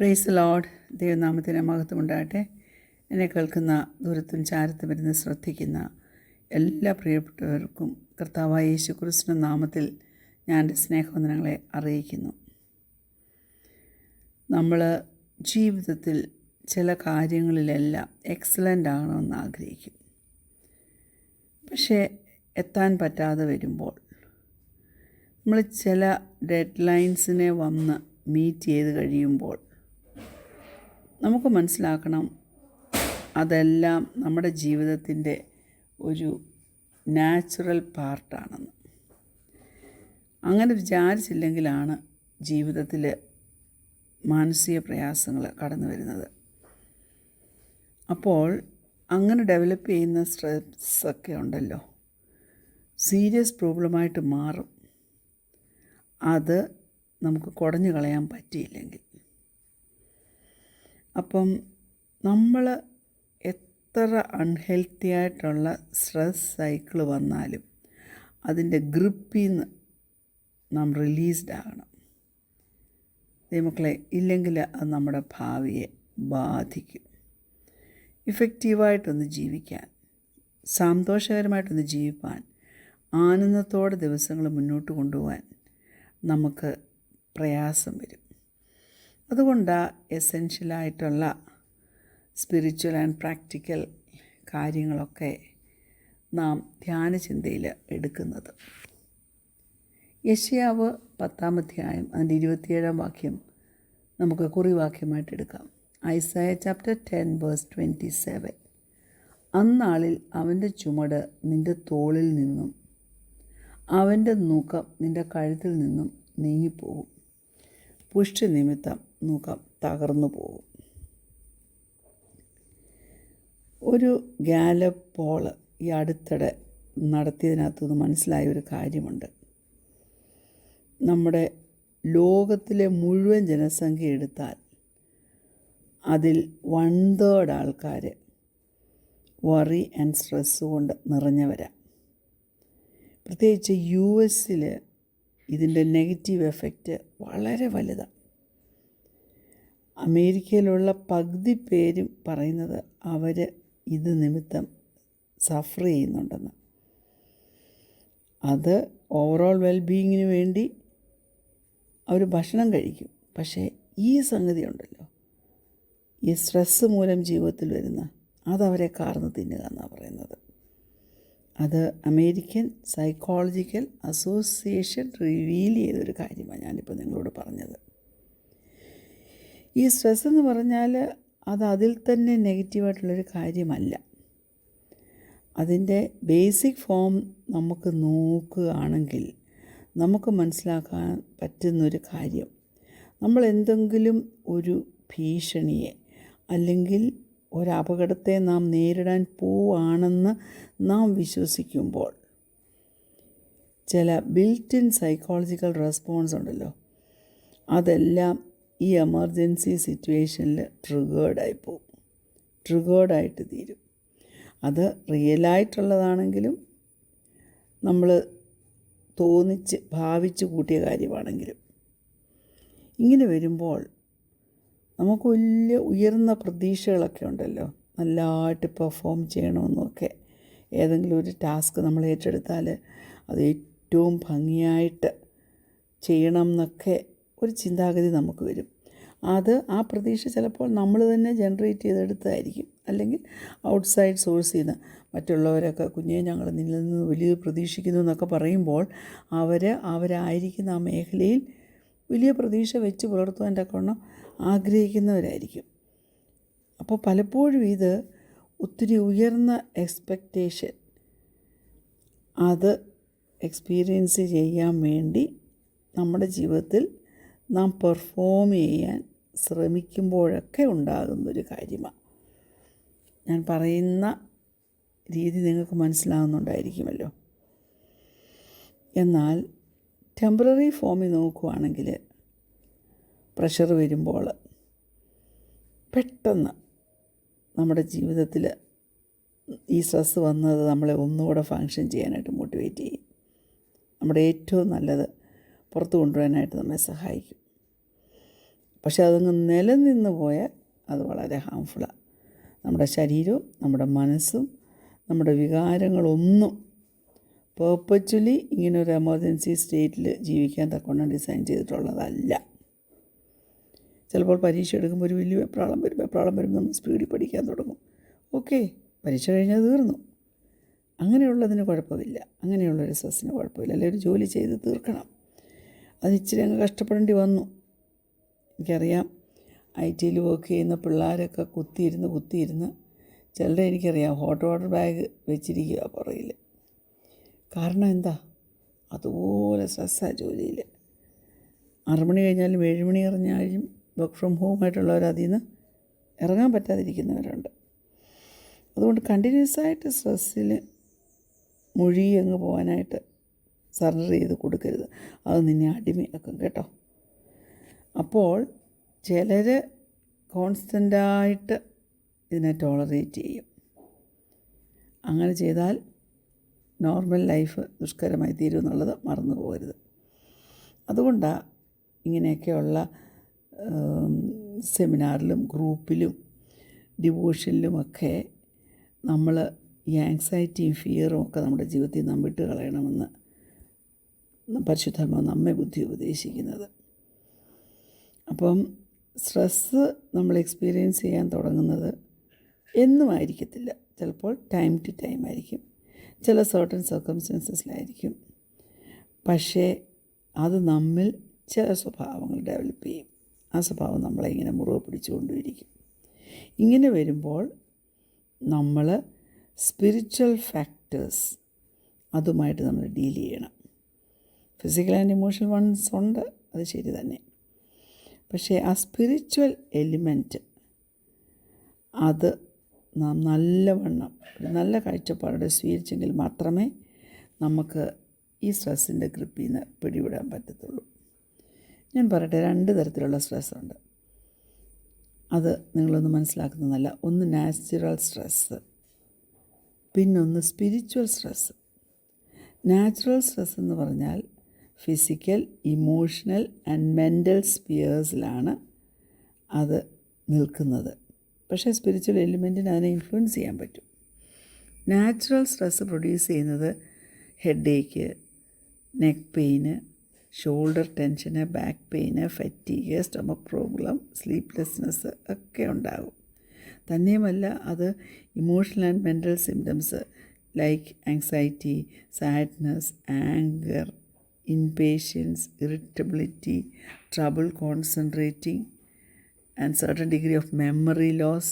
Praise the Lord. ദൈവനാമത്തിന് മഹത്വമുണ്ടാകട്ടെ. എന്നെ കേൾക്കുന്ന ദൂരത്തും ചാരത്തും ഇരുന്ന് ശ്രദ്ധിക്കുന്ന എല്ലാ പ്രിയപ്പെട്ടവർക്കും കർത്താവായ യേശു ക്രിസ്തുവിന്റെ നാമത്തിൽ ഞാൻ എൻ്റെ സ്നേഹവന്ദനങ്ങളെ അറിയിക്കുന്നു. നമ്മൾ ജീവിതത്തിൽ ചില കാര്യങ്ങളിലെല്ലാം എക്സലൻ്റ് ആകണമെന്ന് ആഗ്രഹിക്കും. പക്ഷേ എത്താൻ പറ്റാതെ വരുമ്പോൾ നമ്മൾ ചില ഡെഡ് ലൈൻസിനെ വന്ന് മീറ്റ് ചെയ്ത് കഴിയുമ്പോൾ നമുക്ക് മനസ്സിലാക്കണം, അതെല്ലാം നമ്മുടെ ജീവിതത്തിൻ്റെ ഒരു നാച്ചുറൽ പാർട്ടാണെന്ന്. അങ്ങനെ വിചാരിച്ചില്ലെങ്കിലാണ് ജീവിതത്തിൽ മാനസിക പ്രയാസങ്ങൾ കടന്നു വരുന്നത്. അപ്പോൾ അങ്ങനെ ഡെവലപ്പ് ചെയ്യുന്ന സ്ട്രെസ്സൊക്കെ ഉണ്ടല്ലോ, സീരിയസ് പ്രോബ്ലമായിട്ട് മാറും. അത് നമുക്ക് കുടഞ്ഞു കളയാൻ പറ്റിയില്ലെങ്കിൽ. അപ്പം നമ്മൾ എത്ര അൺഹെൽത്തി ആയിട്ടുള്ള സ്ട്രെസ് സൈക്കിൾ വന്നാലും അതിൻ്റെ ഗ്രിപ്പിൽ നിന്ന് നാം റിലീസ്ഡ് ആകണം. ദൈവമക്കളെ, ഇല്ലെങ്കിൽ അത് നമ്മുടെ ഭാവിയെ ബാധിക്കും. ഇഫക്റ്റീവായിട്ടൊന്ന് ജീവിക്കാൻ, സന്തോഷകരമായിട്ടൊന്ന് ജീവിപ്പാൻ, ആനന്ദത്തോടെ ദിവസങ്ങൾ മുന്നോട്ട് കൊണ്ടുപോകാൻ നമുക്ക് പ്രയാസം വരും. അതുകൊണ്ടാണ് എസെൻഷ്യലായിട്ടുള്ള സ്പിരിച്വൽ ആൻഡ് പ്രാക്ടിക്കൽ കാര്യങ്ങളൊക്കെ നാം ധ്യാനചിന്തയിൽ എടുക്കുന്നത്. യെശയ്യാവ് 10-ാം അധ്യായം അതിൻ്റെ 27-ാം വാക്യം നമുക്ക് കുറിവാക്യമായിട്ട് എടുക്കാം. Isaiah chapter 10:27. അന്നാളിൽ അവൻ്റെ ചുമട് നിൻ്റെ തോളിൽ നിന്നും അവൻ്റെ നുകം നിൻ്റെ കഴുത്തിൽ നിന്നും നീങ്ങിപ്പോകും. പുഷ്ടി നിമിത്തം നുകം തകർന്നു പോകും. ഒരു ഗാലപ്പ് പോള് ഈ അടുത്തിടെ നടത്തിയതിനകത്തുനിന്ന് മനസ്സിലായ ഒരു കാര്യമുണ്ട്. നമ്മുടെ ലോകത്തിലെ മുഴുവൻ ജനസംഖ്യ എടുത്താൽ അതിൽ 1/3 ആൾക്കാർ വറി ആൻഡ് സ്ട്രെസ് കൊണ്ട് നിറഞ്ഞവരാണ്. പ്രത്യേകിച്ച് US ഇതിൻ്റെ നെഗറ്റീവ് എഫക്റ്റ് വളരെ വലുതാണ്. അമേരിക്കയിലുള്ള പകുതി പേരും പറയുന്നത് അവർ ഇത് നിമിത്തം സഫർ ചെയ്യുന്നുണ്ടെന്ന്. അത് ഓവറോൾ വെൽബീയിങ്ങിന് വേണ്ടി അവർ ഭക്ഷണം കഴിക്കും. പക്ഷേ ഈ സംഗതി ഉണ്ടല്ലോ, ഈ സ്ട്രെസ്സ് മൂലം ജീവിതത്തിൽ വരുന്ന അതവരെ കാർന്ന് തിന്നുക എന്നാണ് പറയുന്നത്. അത് അമേരിക്കൻ സൈക്കോളജിക്കൽ അസോസിയേഷൻ റിവീൽ ചെയ്തൊരു കാര്യമാണ് ഞാനിപ്പോൾ നിങ്ങളോട് പറഞ്ഞത്. ഈ സ്ട്രെസ് എന്ന് പറഞ്ഞാൽ അത് അതിൽ തന്നെ നെഗറ്റീവായിട്ടുള്ളൊരു കാര്യമല്ല. അതിൻ്റെ ബേസിക് ഫോം നമുക്ക് നോക്കുകയാണെങ്കിൽ നമുക്ക് മനസ്സിലാക്കാൻ പറ്റുന്നൊരു കാര്യം, നമ്മൾ എന്തെങ്കിലും ഒരു ഭീഷണിയെ അല്ലെങ്കിൽ ഒരപകടത്തെ നാം നേരിടാൻ പോവുകയാണെന്ന് നാം വിശ്വസിക്കുമ്പോൾ ചില ബിൽറ്റ് ഇൻ സൈക്കോളജിക്കൽ റെസ്പോൺസ് ഉണ്ടല്ലോ, അതെല്ലാം ഈ എമർജൻസി സിറ്റുവേഷനിൽ ട്രിഗേർഡായിട്ട് തീരും. അത് റിയലായിട്ടുള്ളതാണെങ്കിലും നമ്മൾ ഭാവിച്ച് കൂട്ടിയ കാര്യമാണെങ്കിലും ഇങ്ങനെ വരുമ്പോൾ നമുക്ക് വലിയ ഉയർന്ന പ്രതീക്ഷകളൊക്കെ ഉണ്ടല്ലോ, നല്ലതായിട്ട് പെർഫോം ചെയ്യണമെന്നൊക്കെ. ഏതെങ്കിലും ഒരു ടാസ്ക് നമ്മൾ ഏറ്റെടുത്താൽ അത് ഏറ്റവും ഭംഗിയായിട്ട് ചെയ്യണം എന്നൊക്കെ ഒരു ചിന്താഗതി നമുക്ക് വരും. അത് ആ പ്രതീക്ഷ ചിലപ്പോൾ നമ്മൾ തന്നെ ജനറേറ്റ് ചെയ്തെടുത്തതായിരിക്കും, അല്ലെങ്കിൽ ഔട്ട്സൈഡ് സോഴ്സിൽ നിന്ന് മറ്റുള്ളവരൊക്കെ കുഞ്ഞെ ഞങ്ങൾ നിന്നിൽ നിന്ന് വലിയ പ്രതീക്ഷിക്കുന്നു എന്നൊക്കെ പറയുമ്പോൾ അവരായിരിക്കുന്ന ആ മേഖലയിൽ വലിയ പ്രതീക്ഷ വെച്ച് പുലർത്തുവാൻ തക്കവണ്ണം ആഗ്രഹിക്കുന്നവരായിരിക്കും. അപ്പോൾ പലപ്പോഴും ഇത് ഒത്തിരി ഉയർന്ന എക്സ്പെക്റ്റേഷൻ അത് എക്സ്പീരിയൻസ് ചെയ്യാൻ വേണ്ടി നമ്മുടെ ജീവിതത്തിൽ നാം പെർഫോം ചെയ്യാൻ ശ്രമിക്കുമ്പോഴൊക്കെ ഉണ്ടാകുന്നൊരു കാര്യമാണ്. ഞാൻ പറയുന്ന രീതി നിങ്ങൾക്ക് മനസ്സിലാകുന്നുണ്ടായിരിക്കുമല്ലോ. എന്നാൽ ടെമ്പററി ഫോമിൽ നോക്കുകയാണെങ്കിൽ പ്രഷർ വരുമ്പോൾ പെട്ടെന്ന് നമ്മുടെ ജീവിതത്തിൽ ഈ സ്ട്രെസ് വന്നത് നമ്മളെ ഒന്നുകൂടെ ഫങ്ഷൻ ചെയ്യാനായിട്ട് മോട്ടിവേറ്റ് ചെയ്യും. നമ്മുടെ ഏറ്റവും നല്ലത് പുറത്ത് കൊണ്ടുവരാനായിട്ട് നമ്മെ സഹായിക്കും. പക്ഷെ അതങ്ങ് നിലനിന്ന് പോയാൽ അത് വളരെ ഹാംഫുള്ളാണ്. നമ്മുടെ ശരീരവും നമ്മുടെ മനസ്സും നമ്മുടെ വികാരങ്ങളൊന്നും പെർപ്പച്വലി ഇങ്ങനൊരു എമർജൻസി സ്റ്റേറ്റിൽ ജീവിക്കാൻ തക്കവണ്ണം ഡിസൈൻ ചെയ്തിട്ടുള്ളതല്ല. ചിലപ്പോൾ പരീക്ഷ എടുക്കുമ്പോൾ ഒരു വലിയ വെപ്രാളം വരും, നമ്മൾ സ്പീഡിൽ പഠിക്കാൻ തുടങ്ങും. ഓക്കെ, പരീക്ഷ കഴിഞ്ഞാൽ തീർന്നു. അങ്ങനെയുള്ളതിന് കുഴപ്പമില്ല, അങ്ങനെയുള്ളൊരു സ്ട്രെസ്സിന് കുഴപ്പമില്ല. അല്ലെങ്കിൽ ഒരു ജോലി ചെയ്ത് തീർക്കണം, അത് ഇച്ചിരി അങ്ങ് കഷ്ടപ്പെടേണ്ടി വന്നു. എനിക്കറിയാം, IT വർക്ക് ചെയ്യുന്ന പിള്ളേരൊക്കെ കുത്തിയിരുന്ന് ചിലരെ എനിക്കറിയാം ഹോട്ട് വാട്ടർ ബാഗ് വെച്ചിരിക്കുക പുറകിൽ. കാരണം എന്താ? അതുപോലെ സ്ട്രെസ്സാണ് ജോലിയിൽ. 6 മണി കഴിഞ്ഞാലും 7 മണി കഴിഞ്ഞാലും വർക്ക് ഫ്രം ഹോമായിട്ടുള്ളവർ അതിൽ നിന്ന് ഇറങ്ങാൻ പറ്റാതിരിക്കുന്നവരുണ്ട്. അതുകൊണ്ട് കണ്ടിന്യൂസ് ആയിട്ട് സ്ട്രെസ്സിൽ മുഴുകി അങ്ങ് പോകാനായിട്ട് സറണ്ടർ ചെയ്ത് കൊടുക്കരുത്. അത് നിന്നെ അടിമയാക്കും കേട്ടോ. അപ്പോൾ ചിലർ കോൺസ്റ്റൻ്റായിട്ട് ഇതിനെ ടോളറേറ്റ് ചെയ്യും. അങ്ങനെ ചെയ്താൽ നോർമൽ ലൈഫ് ദുഷ്കരമായി തീരും എന്നുള്ളത് മറന്നു പോകരുത്. അതുകൊണ്ടാണ് ഇങ്ങനെയൊക്കെയുള്ള സെമിനാറിലും ഗ്രൂപ്പിലും ഡിവോഷനിലുമൊക്കെ നമ്മൾ ഈ ആങ്സൈറ്റിയും ഫിയറും ഒക്കെ നമ്മുടെ ജീവിതത്തിൽ നാം വിട്ട് കളയണമെന്ന് പരിശുദ്ധാത്മാവ് നമ്മെ ബുദ്ധി ഉപദേശിക്കുന്നത്. അപ്പം സ്ട്രെസ്സ് നമ്മൾ എക്സ്പീരിയൻസ് ചെയ്യാൻ തുടങ്ങുന്നത് എന്നും ആയിരിക്കത്തില്ല. ചിലപ്പോൾ ടൈം ടു ടൈം ആയിരിക്കും, ചില സർട്ടൻ സർക്കംസ്റ്റൻസസിലായിരിക്കും. പക്ഷേ അത് നമ്മിൽ ചില സ്വഭാവങ്ങൾ ഡെവലപ്പ് ചെയ്യും. ആ സ്വഭാവം നമ്മളെ ഇങ്ങനെ മുറുകെ പിടിച്ചുകൊണ്ടിരിക്കും. ഇങ്ങനെ വരുമ്പോൾ നമ്മൾ സ്പിരിച്വൽ ഫാക്ടേഴ്സ് അതുമായിട്ട് നമ്മൾ ഡീൽ ചെയ്യണം. ഫിസിക്കൽ ആൻഡ് ഇമോഷണൽ വൺസ് ഉണ്ട്, അത് ശരി തന്നെ. പക്ഷേ ആ സ്പിരിച്വൽ എലിമെൻറ്റ് അത് നാം നല്ലവണ്ണം ഒരു നല്ല കാഴ്ചപ്പാടോടെ സ്വീകരിച്ചെങ്കിൽ മാത്രമേ നമുക്ക് ഈ സ്ട്രെസ്സിൻ്റെ ഗ്രിപ്പിൽ നിന്ന് പിടിവിടാൻ പറ്റത്തുള്ളൂ. ഞാൻ പറയട്ടെ, 2 തരത്തിലുള്ള സ്ട്രെസ്സുണ്ട്. അത് നിങ്ങളൊന്ന് മനസ്സിലാക്കുന്നതല്ല. ഒന്ന് നാച്ചുറൽ സ്ട്രെസ്സ്, പിന്നൊന്ന് സ്പിരിച്വൽ സ്ട്രെസ്സ്. നാച്ചുറൽ സ്ട്രെസ് എന്ന് പറഞ്ഞാൽ ഫിസിക്കൽ, ഇമോഷണൽ ആൻഡ് മെൻ്റൽ സ്പിയേഴ്സിലാണ് അത് നിൽക്കുന്നത്. പക്ഷേ സ്പിരിച്വൽ എലിമെൻറ്റിന് അതിനെ ഇൻഫ്ലുവൻസ് ചെയ്യാൻ പറ്റും. നാച്ചുറൽ സ്ട്രെസ്സ് പ്രൊഡ്യൂസ് ചെയ്യുന്നത് headache, neck pain, shoulder tension, back pain, fatigue, stomach problem, sleeplessness ഒക്കെ ഉണ്ടാകും. തന്നെയുമല്ല, അത് emotional and mental symptoms like anxiety, sadness, anger, impatience, irritability, trouble concentrating, and certain degree of memory loss,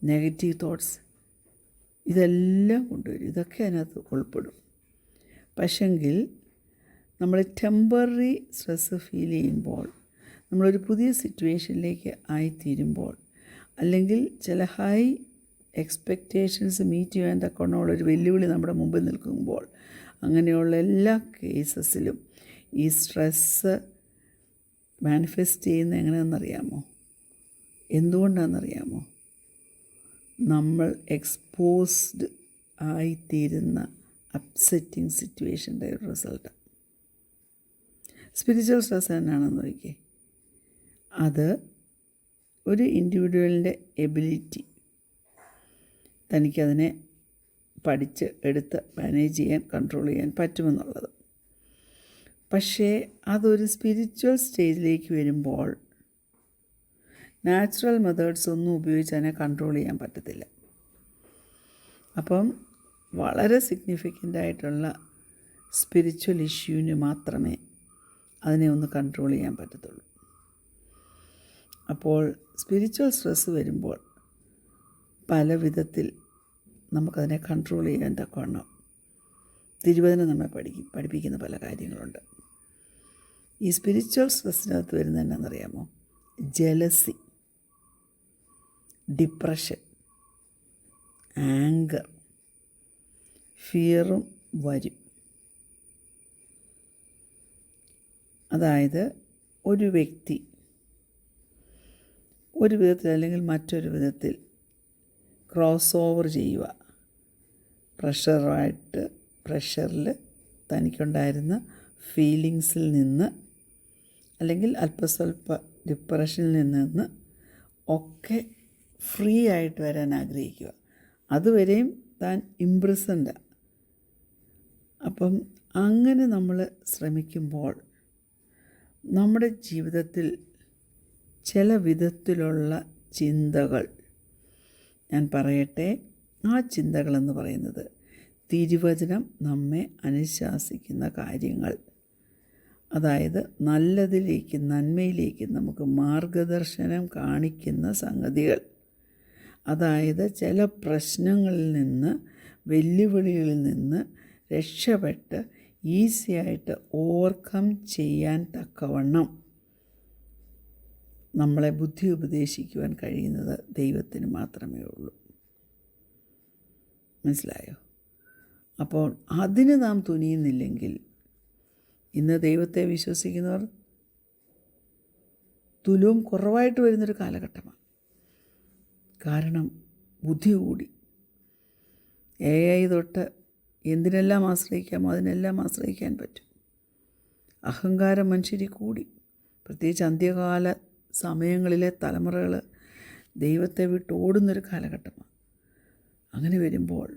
negative thoughts, ഇതെല്ലാം കൊണ്ടുവരും. ഇതൊക്കെ അതിനകത്ത് ഉൾപ്പെടും. പക്ഷെങ്കിൽ നമ്മൾ ടെമ്പററി സ്ട്രെസ്സ് ഫീൽ ചെയ്യുമ്പോൾ, നമ്മളൊരു പുതിയ സിറ്റുവേഷനിലേക്ക് ആയിത്തീരുമ്പോൾ, അല്ലെങ്കിൽ ചില ഹൈ എക്സ്പെക്റ്റേഷൻസ് മീറ്റ് ചെയ്യാൻ തക്കവണ്ണമുള്ളൊരു വെല്ലുവിളി നമ്മുടെ മുമ്പിൽ നിൽക്കുമ്പോൾ, അങ്ങനെയുള്ള എല്ലാ കേസസിലും ഈ സ്ട്രെസ്സ് മാനിഫെസ്റ്റ് ചെയ്യുന്നത് എങ്ങനെയാണെന്നറിയാമോ? എന്തുകൊണ്ടാണെന്നറിയാമോ? നമ്മൾ എക്സ്പോസ്ഡ് ആയിത്തീരുന്ന അപ്സെറ്റിംഗ് സിറ്റുവേഷൻ്റെ ഒരു റിസൾട്ട്. സ്പിരിച്വൽ സ്ട്രെസ് എന്നാണെന്ന് നോക്കിയേ. അത് ഒരു ഇൻഡിവിജ്വലിൻ്റെ എബിലിറ്റി, തനിക്കതിനെ പഠിച്ച് എടുത്ത് മാനേജ് ചെയ്യാൻ, കൺട്രോൾ ചെയ്യാൻ പറ്റുമെന്നുള്ളത്. പക്ഷേ അതൊരു സ്പിരിച്വൽ സ്റ്റേജിലേക്ക് വരുമ്പോൾ നാച്ചുറൽ മെത്തേഡ്സ് ഒന്നും ഉപയോഗിച്ച് അതിനെ കൺട്രോൾ ചെയ്യാൻ പറ്റത്തില്ല. അപ്പം വളരെ സിഗ്നിഫിക്കൻ്റായിട്ടുള്ള സ്പിരിച്വൽ ഇഷ്യൂവിന് മാത്രമേ അതിനെ ഒന്ന് കൺട്രോൾ ചെയ്യാൻ പറ്റത്തുള്ളൂ. അപ്പോൾ സ്പിരിച്വൽ സ്ട്രെസ്സ് വരുമ്പോൾ പല വിധത്തിൽ നമുക്കതിനെ കൺട്രോൾ ചെയ്യാൻ തക്കവണ്ണം തിരുവചനം നമ്മെ പഠിപ്പിക്കുന്ന പല കാര്യങ്ങളുണ്ട്. ഈ സ്പിരിച്വൽ സ്ട്രെസ്സിനകത്ത് വരുന്നത് എന്നാണെന്നറിയാമോ? ജലസി, ഡിപ്രഷൻ, ആങ്കർ, ഫിയറും വരും. അതായത് ഒരു വ്യക്തി ഒരു വിധത്തിൽ അല്ലെങ്കിൽ മറ്റൊരു വിധത്തിൽ ക്രോസ് ഓവർ ചെയ്യുക, പ്രഷറിൽ തനിക്കുണ്ടായിരുന്ന ഫീലിങ്സിൽ നിന്ന്, അല്ലെങ്കിൽ അല്പസ്വല്പ ഡിപ്രഷനിൽ നിന്ന് ഒക്കെ ഫ്രീ ആയിട്ട് വരാൻ ആഗ്രഹിക്കുക. അതുവരെയും താൻ ഇംപ്രിസൻഡാണ്. അപ്പം അങ്ങനെ നമ്മൾ ശ്രമിക്കുമ്പോൾ നമ്മുടെ ജീവിതത്തിൽ ചില വിധത്തിലുള്ള ചിന്തകൾ, ഞാൻ പറയട്ടെ, ആ ചിന്തകളെന്ന് പറയുന്നത് തിരുവചനം നമ്മെ അനുശാസിക്കുന്ന കാര്യങ്ങൾ, അതായത് നല്ലതിലേക്ക്, നന്മയിലേക്ക് നമുക്ക് മാർഗദർശനം കാണിക്കുന്ന സംഗതികൾ, അതായത് ചില പ്രശ്നങ്ങളിൽ നിന്ന്, വെല്ലുവിളികളിൽ നിന്ന് രക്ഷപ്പെട്ട് ഈസിയായിട്ട് ഓവർകം ചെയ്യാൻ തക്കവണ്ണം നമ്മളെ ബുദ്ധി ഉപദേശിക്കുവാൻ കഴിയുന്നത് ദൈവത്തിന് മാത്രമേ ഉള്ളൂ. മനസ്സിലായോ? അപ്പോൾ അതിന് നാം തുനിയുന്നില്ലെങ്കിൽ ഇന്ന് ദൈവത്തെ വിശ്വസിക്കുന്നവർ തുലവും കുറവായിട്ട് വരുന്നൊരു കാലഘട്ടമാണ്. കാരണം ബുദ്ധി കൂടി. AI തൊട്ട് എന്തിനെല്ലാം ആശ്രയിക്കാമോ അതിനെല്ലാം ആശ്രയിക്കാൻ പറ്റും. അഹങ്കാരം മനുഷ്യരിൽ കൂടി. പ്രത്യേകിച്ച് അന്ത്യകാല സമയങ്ങളിലെ തലമുറകൾ ദൈവത്തെ വിട്ട് ഓടുന്നൊരു കാലഘട്ടമാണ്. അങ്ങനെ വരുമ്പോൾ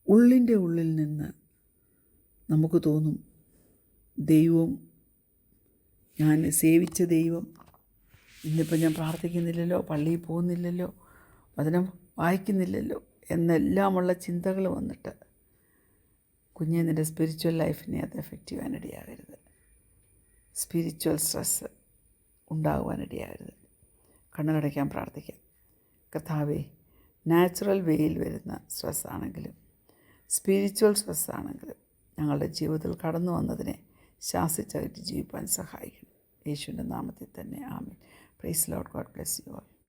ഉള്ളിൻ്റെ ഉള്ളിൽ നിന്ന് നമുക്ക് തോന്നും, ദൈവം, ഞാൻ സേവിച്ച ദൈവം ഇന്നിപ്പോൾ ഞാൻ പ്രാർത്ഥിക്കുന്നില്ലല്ലോ, പള്ളിയിൽ പോകുന്നില്ലല്ലോ, വചനം വായിക്കുന്നില്ലല്ലോ എന്നെല്ലാമുള്ള ചിന്തകൾ വന്നിട്ട് കുഞ്ഞെ, നിൻ്റെ സ്പിരിച്വൽ ലൈഫിനെ അത് എഫക്റ്റ് ചെയ്യാനിടയാകരുത്. സ്പിരിച്വൽ സ്ട്രെസ്സ് ഉണ്ടാകുവാനിടയാകരുത്. കണ്ണുകടയ്ക്കാൻ പ്രാർത്ഥിക്കാം. കർത്താവേ, നാച്ചുറൽ വേയിൽ വരുന്ന സ്ട്രെസ്സാണെങ്കിലും സ്പിരിച്വൽ സ്ട്രെസ്സാണെങ്കിലും ഞങ്ങളുടെ ജീവിതത്തിൽ കടന്നു വന്നതിനെ ശാസിച്ചകറ്റി ജീവിപ്പാൻ സഹായിക്കണം. യേശുവിൻ്റെ നാമത്തിൽ തന്നെ ആമേൻ. Praise Lord. God bless you all.